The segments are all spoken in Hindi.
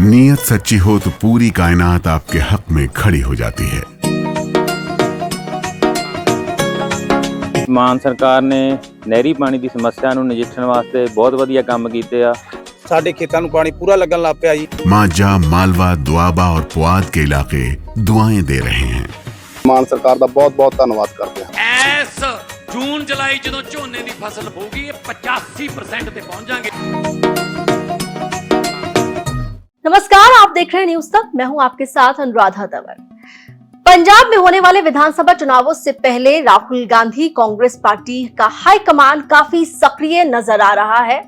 नीयत सच्ची हो तो पूरी कायनात आपके हक में खड़ी हो जाती है। ਮਾਨ ਸਰਕਾਰ ਨੇ ਨਹਿਰੀ ਪਾਣੀ ਦੀ ਸਮੱਸਿਆ ਨੂੰ ਨਜਿੱਠਣ ਵਾਸਤੇ ਬਹੁਤ ਵਧੀਆ ਕੰਮ ਕੀਤੇ ਆ। ਸਾਡੇ ਖੇਤਾਂ ਨੂੰ ਪਾਣੀ ਪੂਰਾ ਲੱਗਣ ਲੱਗ ਪਿਆ ਜੀ। मांझा, मालवा, दुआबा और पुआध के इलाके दुआएं दे रहे हैं। ਮਾਨ ਸਰਕਾਰ ਦਾ ਬਹੁਤ-ਬਹੁਤ ਧੰਨਵਾਦ ਕਰਦੇ ਹਾਂ। ਇਸ ਜੂਨ ਜੁਲਾਈ ਜਦੋਂ ਝੋਨੇ ਦੀ ਫਸਲ ਹੋਊਗੀ ਇਹ 85% ਤੇ पहुंच जाएंगे। नमस्कार, आप देख रहे हैं न्यूज तक। मैं हूं आपके साथ अनुराधा तंवर। पंजाब में होने वाले विधानसभा चुनावों से पहले राहुल गांधी कांग्रेस पार्टी का हाईकमान काफी सक्रिय नजर आ रहा है।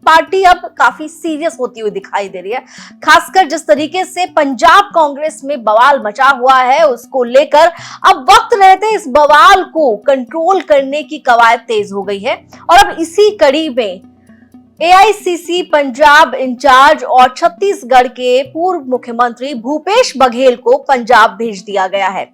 पार्टी अब काफी सीरियस होती हुई दिखाई दे रही है। खासकर जिस तरीके से पंजाब कांग्रेस में बवाल मचा हुआ है उसको लेकर अब वक्त रहते इस बवाल को कंट्रोल करने की कवायद तेज हो गई है। और अब इसी कड़ी में एआईसीसी पंजाब इंचार्ज और छत्तीसगढ़ के पूर्व मुख्यमंत्री भूपेश बघेल को पंजाब भेज दिया गया है।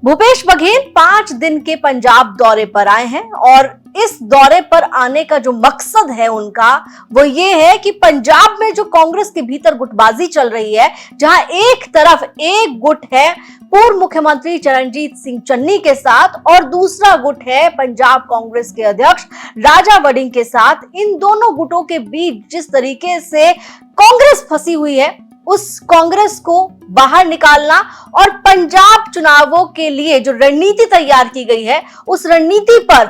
भूपेश बघेल 5 दिन के पंजाब दौरे पर आए हैं और इस दौरे पर आने का जो मकसद है उनका वो ये है कि पंजाब में जो कांग्रेस के भीतर गुटबाजी चल रही है, जहां एक तरफ एक गुट है पूर्व मुख्यमंत्री चरणजीत सिंह चन्नी के साथ और दूसरा गुट है पंजाब कांग्रेस के अध्यक्ष राजा वड़िंग के साथ, इन दोनों गुटों के बीच जिस तरीके से कांग्रेस फंसी हुई है उस कांग्रेस को बाहर निकालना और पंजाब चुनावों के लिए जो रणनीति तैयार की गई है उस रणनीति पर,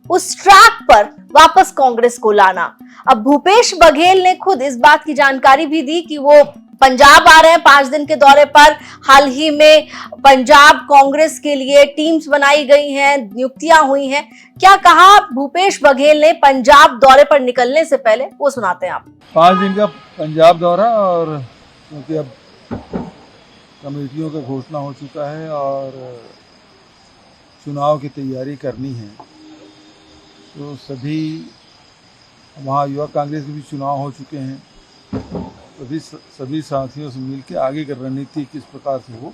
उस ट्रैक पर वापस कांग्रेस को लाना। अब भूपेश बघेल ने खुद इस बात की जानकारी भी दी कि वो पंजाब आ रहे हैं 5 दिन के दौरे पर। हाल ही में पंजाब कांग्रेस के लिए टीम्स बनाई गई हैं, नियुक्तियां हुई हैं। क्या कहा भूपेश बघेल ने पंजाब दौरे पर निकलने से पहले, वो सुनाते हैं आप। 5 दिन का पंजाब दौरा, और क्योंकि अब कमेटियों का घोषणा हो चुका है और चुनाव की तैयारी करनी है, तो सभी वहाँ युवा कांग्रेस के भी चुनाव हो चुके हैं। सभी साथियों से मिलकर आगे की रणनीति किस प्रकार से हो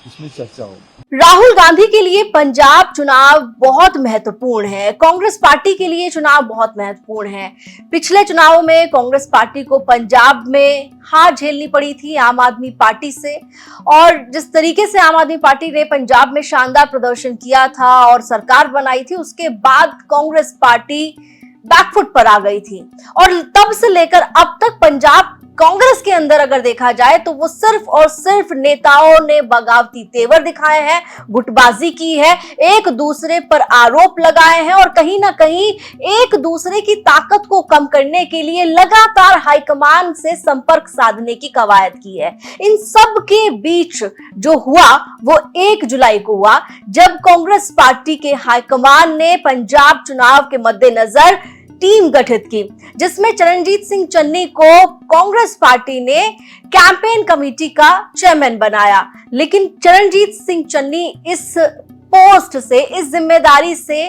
इसमें चर्चा हो। राहुल गांधी के लिए पंजाब चुनाव बहुत महत्वपूर्ण है, कांग्रेस पार्टी के लिए चुनाव बहुत महत्वपूर्ण है। पिछले चुनावों में कांग्रेस पार्टी को पंजाब में हार झेलनी पड़ी थी आम आदमी पार्टी से, और जिस तरीके से आम आदमी पार्टी ने पंजाब में शानदार प्रदर्शन किया था और सरकार बनाई थी, उसके बाद कांग्रेस पार्टी बैकफुट पर आ गई थी। और तब से लेकर अब तक पंजाब कांग्रेस के अंदर अगर देखा जाए तो वो सिर्फ और सिर्फ नेताओं ने बगावती तेवर दिखाए हैं, गुटबाजी की है, एक दूसरे पर आरोप लगाए हैं और कहीं ना कहीं एक दूसरे की ताकत को कम करने के लिए लगातार हाईकमान से संपर्क साधने की कवायद की है। इन सब के बीच जो हुआ वो 1 जुलाई को हुआ, जब कांग्रेस पार्टी के हाईकमान ने पंजाब चुनाव के मद्देनजर टीम गठित की, जिसमें चरणजीत सिंह चन्नी को कांग्रेस पार्टी ने कैंपेन कमेटी का चेयरमैन बनाया। लेकिन चरणजीत सिंह चन्नी इस पोस्ट से, इस जिम्मेदारी से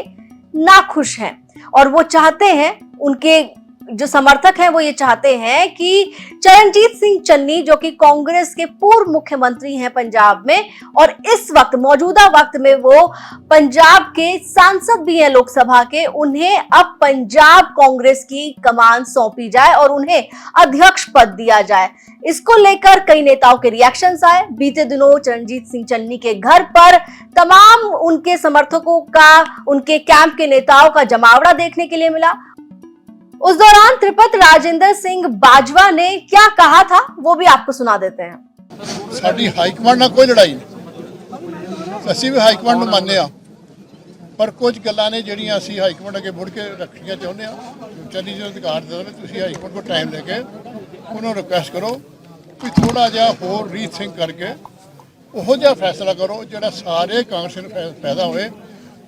नाखुश हैं और वो चाहते हैं, उनके जो समर्थक हैं वो ये चाहते हैं कि चरणजीत सिंह चन्नी, जो कि कांग्रेस के पूर्व मुख्यमंत्री हैं पंजाब में और इस वक्त मौजूदा वक्त में वो पंजाब के सांसद भी हैं लोकसभा के, उन्हें अब पंजाब कांग्रेस की कमान सौंपी जाए और उन्हें अध्यक्ष पद दिया जाए। इसको लेकर कई नेताओं के रिएक्शंस आए। बीते दिनों चरणजीत सिंह चन्नी के घर पर तमाम उनके समर्थकों का, उनके कैंप के नेताओं का जमावड़ा देखने के लिए मिला। उस दौरान त्रिपत राजेंद्र सिंह बाजवा ने क्या कहा था वो भी आपको सुना देते हैं। साडी हाईकमांड ਨਾਲ ਕੋਈ ਲੜਾਈ ਨਹੀਂ, ਅਸੀਂ ਵੀ ਹਾਈਕਮਾਂਡ ਨੂੰ ਮੰਨਦੇ ਆ, ਪਰ ਕੁਝ ਗੱਲਾਂ ਨੇ ਜਿਹੜੀਆਂ ਅਸੀਂ ਹਾਈਕਮਾਂਡ ਅੱਗੇ ਮੁੜ ਕੇ ਰੱਖਣੀਆਂ ਚਾਹੁੰਦੇ ਆ। ਚੰਨੀ ਜੀ ਨੂੰ ਅਧਿਕਾਰ ਦੇ ਦਿਓ, ਤੁਸੀਂ ਹਾਈਕਮਾਂਡ ਕੋਲ ਟਾਈਮ ਲੈ ਕੇ ਉਹਨੂੰ ਰਿਕੁਐਸਟ ਕਰੋ ਕਿ ਥੋੜਾ ਜਿਹਾ ਹੋਰ ਰੀਥਿੰਕ ਕਰਕੇ ਉਹੋ ਜਿਹਾ ਫੈਸਲਾ ਕਰੋ ਜਿਹੜਾ ਸਾਰੇ ਕਾਂਗਰਸ ਨੂੰ ਫਾਇਦਾ ਹੋਵੇ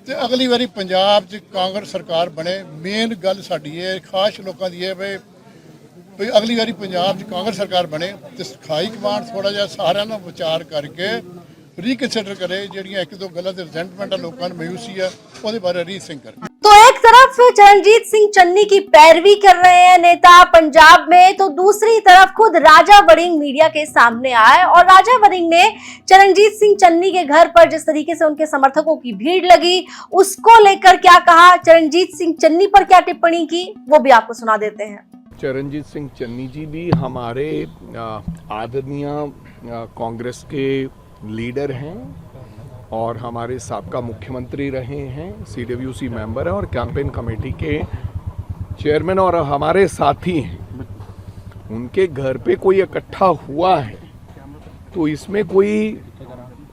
ਤੇ ਅਗਲੀ ਵਾਰੀ ਪੰਜਾਬ 'ਚ ਕਾਂਗਰਸ ਸਰਕਾਰ ਬਣੇ। ਮੇਨ ਗੱਲ ਸਾਡੀ ਇਹ ਖਾਸ ਲੋਕਾਂ ਦੀ ਇਹ ਵੀ ਅਗਲੀ ਵਾਰੀ ਪੰਜਾਬ 'ਚ ਕਾਂਗਰਸ ਸਰਕਾਰ ਬਣੇ ਤੇ ਹਾਈ ਕਮਾਂਡ ਥੋੜਾ ਜਿਹਾ ਸਾਰਿਆਂ ਨਾਲ ਵਿਚਾਰ ਕਰਕੇ रीकंसिडर करे, ਜਿਹੜੀਆਂ ਇੱਕ ਦੋ ਗੱਲਾਂ ਦੇ ਰਿਜ਼ੈਂਟਮੈਂਟ ਆ, ਲੋਕਾਂ ਨੂੰ ਮਾਯੂਸੀ ਆ, ਉਹਦੇ ਬਾਰੇ रीथिंक करे। तो एक तरफ चरणजीत सिंह चन्नी की पैरवी कर रहे हैं नेता पंजाब में, तो दूसरी तरफ खुद राजा वड़िंग मीडिया के सामने आए और राजा वड़िंग ने चरणजीत सिंह चन्नी के घर पर जिस तरीके से उनके समर्थकों की भीड़ लगी उसको लेकर क्या कहा, चरणजीत सिंह चन्नी पर क्या टिप्पणी की, वो भी आपको सुना देते हैं। चरणजीत सिंह चन्नी जी भी हमारे आदरणीय कांग्रेस के लीडर हैं और हमारे साबका मुख्यमंत्री रहे हैं, CWC मेंबर हैं और कैंपेन कमेटी के चेयरमैन और हमारे साथी हैं। उनके घर पे कोई इकट्ठा हुआ है तो इसमें कोई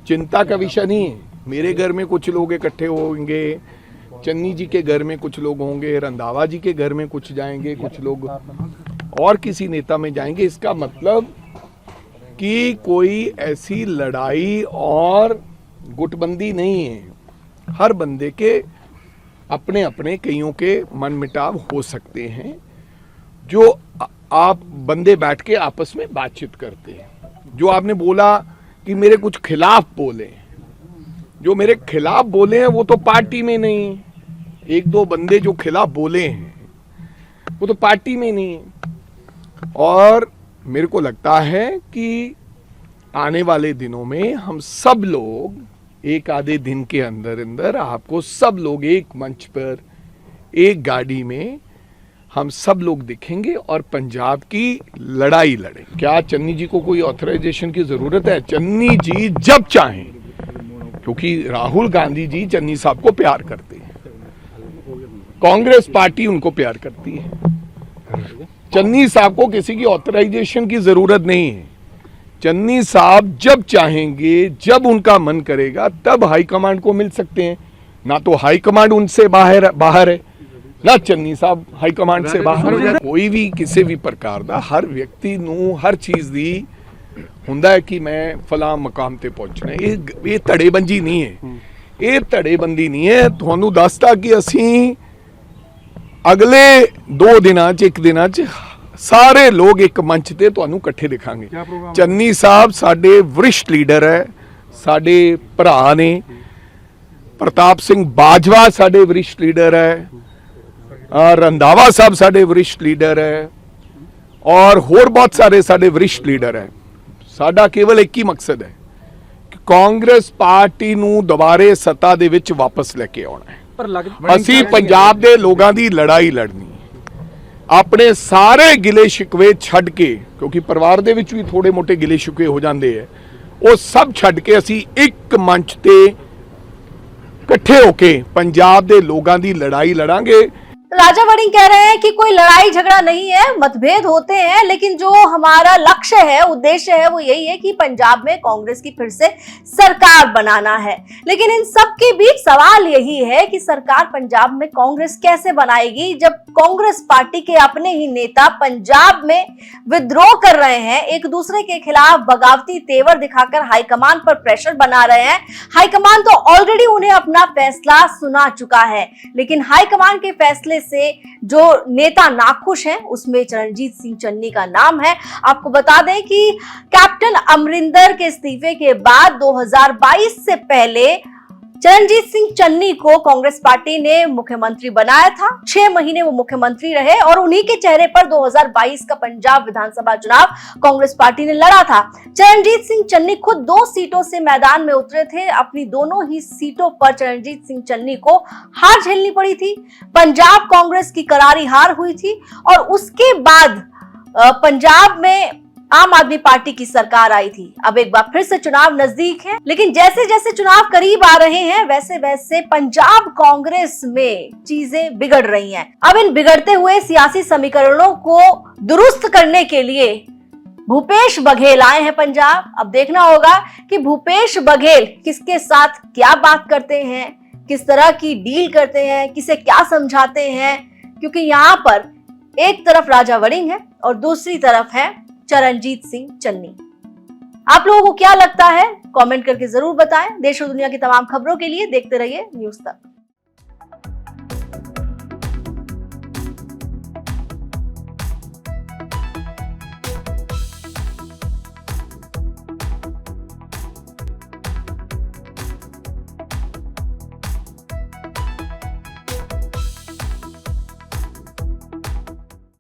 चिंता का विषय नहीं है। मेरे घर में कुछ लोग इकट्ठे होंगे, चन्नी जी के घर में कुछ लोग होंगे, रंधावा जी के घर में कुछ जाएंगे, कुछ लोग और किसी नेता में जाएंगे। इसका मतलब कि कोई ऐसी लड़ाई और गुटबंदी नहीं है। हर बंदे के अपने अपने कईयों के मन मिटाव हो सकते हैं जो आप बंदे बैठ के आपस में बातचीत करते हैं। जो आपने बोला कि मेरे कुछ खिलाफ बोले, जो मेरे खिलाफ बोले हैं वो तो पार्टी में नहीं है। एक दो बंदे जो खिलाफ बोले हैं वो तो पार्टी में नहीं है। और मेरे को लगता है कि आने वाले दिनों में हम सब लोग एक आधे दिन के अंदर अंदर आपको सब लोग एक मंच पर एक गाड़ी में हम सब लोग दिखेंगे और पंजाब की लड़ाई लड़ेंगे। क्या चन्नी जी को कोई ऑथराइजेशन की जरूरत है? चन्नी जी जब चाहें, क्योंकि राहुल गांधी जी चन्नी साहब को प्यार करते हैं, कांग्रेस पार्टी उनको प्यार करती है। चन्नी साहब को किसी की ऑथराइजेशन की जरूरत नहीं है। चन्नी साहब जब चाहेंगे, जब उनका मन करेगा तब हाईकमांड को मिल सकते हैं। ना तो हाईकमांड उनसे बाहर है, ना चन्नी साहब हाईकमांड से बाहर। कोई भी किसी भी प्रकार का हर व्यक्ति नू हर चीज दी ਹੁੰਦਾ है कि मैं फला मकाम ते पहुंचना है। ये धड़ेबंदी नहीं है, ये धड़ेबंदी नहीं है। ਤੁਹਾਨੂੰ ਦੱਸਤਾ कि ਅਸੀਂ अगले 2 ਦਿਨਾਂ 'ਚ 1 ਦਿਨਾਂ 'ਚ ਸਾਰੇ ਲੋਕ ਇੱਕ ਮੰਚ ਤੇ ਤੁਹਾਨੂੰ ਇਕੱਠੇ ਦਿਖਾਂਗੇ। ਚੰਨੀ ਸਾਹਿਬ ਸਾਡੇ ਵਰਿਸ਼ਟ ਲੀਡਰ ਹੈ, ਸਾਡੇ ਭਰਾ ਨੇ। ਪ੍ਰਤਾਪ ਸਿੰਘ ਬਾਜਵਾ ਸਾਡੇ ਵਰਿਸ਼ਟ ਲੀਡਰ ਹੈ, ਰੰਧਾਵਾ ਸਾਹਿਬ ਸਾਡੇ ਵਰਿਸ਼ਟ ਲੀਡਰ ਹੈ और ਹੋਰ बहुत सारे ਸਾਡੇ ਵਰਿਸ਼ਟ ਲੀਡਰ ਹੈ। ਸਾਡਾ ਕੇਵਲ ਇੱਕ ਹੀ ਮਕਸਦ ਹੈ ਕਿ ਕਾਂਗਰਸ ਪਾਰਟੀ ਨੂੰ ਦੁਬਾਰੇ ਸੱਤਾ ਦੇ ਵਿੱਚ ਵਾਪਸ ਲੈ ਕੇ ਆਉਣਾ ਹੈ। ਅਸੀਂ ਪੰਜਾਬ ਦੇ ਲੋਕਾਂ ਦੀ ਲੜਾਈ ਲੜਨੀ ਹੈ। ਆਪਣੇ ਸਾਰੇ ਗਿਲੇ ਸ਼ਿਕਵੇ ਛੱਡ ਕੇ, ਕਿਉਂਕਿ ਪਰਿਵਾਰ ਦੇ ਵਿੱਚ ਵੀ ਥੋੜੇ ਮੋਟੇ ਗਿਲੇ ਸ਼ਿਕਵੇ ਹੋ ਜਾਂਦੇ ਹੈ, ਉਹ ਸਭ ਛੱਡ ਕੇ ਅਸੀਂ ਇੱਕ ਮੰਚ ਤੇ ਇਕੱਠੇ ਹੋ ਕੇ ਪੰਜਾਬ ਦੇ ਲੋਕਾਂ ਦੀ ਲੜਾਈ ਲੜਾਂਗੇ। राजा वड़िंग कह रहे हैं कि कोई लड़ाई झगड़ा नहीं है, मतभेद होते हैं, लेकिन जो हमारा लक्ष्य है, उद्देश्य है, वो यही है कि पंजाब में कांग्रेस की फिर से सरकार बनाना है। लेकिन इन सब के बीच सवाल यही है कि सरकार पंजाब में कांग्रेस कैसे बनाएगी जब कांग्रेस पार्टी के अपने ही नेता पंजाब में विद्रोह कर रहे हैं, एक दूसरे के खिलाफ बगावती तेवर दिखाकर हाईकमान पर प्रेशर बना रहे हैं। हाईकमान तो ऑलरेडी उन्हें अपना फैसला सुना चुका है, लेकिन हाईकमान के फैसले से जो नेता नाखुश हैं उसमें चरणजीत सिंह चन्नी का नाम है। आपको बता दें कि कैप्टन अमरिंदर के इस्तीफे के बाद 2022 से पहले चरणजीत सिंह चन्नी को कांग्रेस पार्टी ने मुख्यमंत्री बनाया था। 6 महीने वो मुख्यमंत्री रहे और उन्हीं के चेहरे पर 2022 का पंजाब विधानसभा चुनाव कांग्रेस पार्टी ने लड़ा था। चरणजीत सिंह चन्नी खुद 2 सीटों से मैदान में उतरे थे। अपनी दोनों ही सीटों पर चरणजीत सिंह चन्नी को हार झेलनी पड़ी थी। पंजाब कांग्रेस की करारी हार हुई थी और उसके बाद पंजाब में आम आदमी पार्टी की सरकार आई थी। अब एक बार फिर से चुनाव नजदीक है, लेकिन जैसे जैसे चुनाव करीब आ रहे हैं वैसे वैसे पंजाब कांग्रेस में चीजें बिगड़ रही हैं। अब इन बिगड़ते हुए सियासी समीकरणों को दुरुस्त करने के लिए भूपेश बघेल आए हैं पंजाब। अब देखना होगा कि भूपेश बघेल किसके साथ क्या बात करते हैं, किस तरह की डील करते हैं, किसे क्या समझाते हैं, क्योंकि यहाँ पर एक तरफ राजा वड़िंग है और दूसरी तरफ है चरणजीत सिंह चन्नी। आप लोगों को क्या लगता है कमेंट करके जरूर बताएं। देश और दुनिया की तमाम खबरों के लिए देखते रहिए न्यूज़ तक।